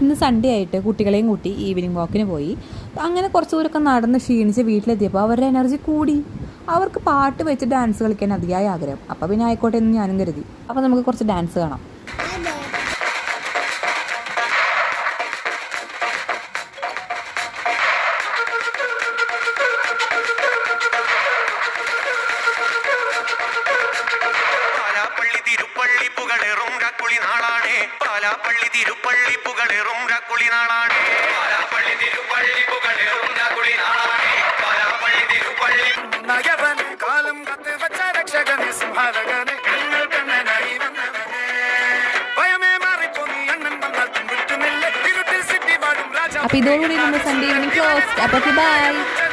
ഇന്ന് സൺഡേ ആയിട്ട് കുട്ടികളെയും കൂട്ടി ഈവനിങ് വാക്കിന് പോയി. അങ്ങനെ കുറച്ച് ദൂരമൊക്കെ നടന്ന് ക്ഷീണിച്ച് വീട്ടിലെത്തിയപ്പോൾ അവരുടെ എനർജി കൂടി. അവർക്ക് പാട്ട് വെച്ച് ഡാൻസ് കളിക്കാൻ അതിയായ ആഗ്രഹം. അപ്പോൾ പിന്നെ ആയിക്കോട്ടെ എന്ന് ഞാനും കരുതി. അപ്പോൾ നമുക്ക് കുറച്ച് ഡാൻസ് കാണാം. അപ്പോൾ ഇതോടുകൂടി നമ്മൾ സൺഡേ ഈവനിങ് ക്ലോസ്. അപ്പോൾ ബൈ.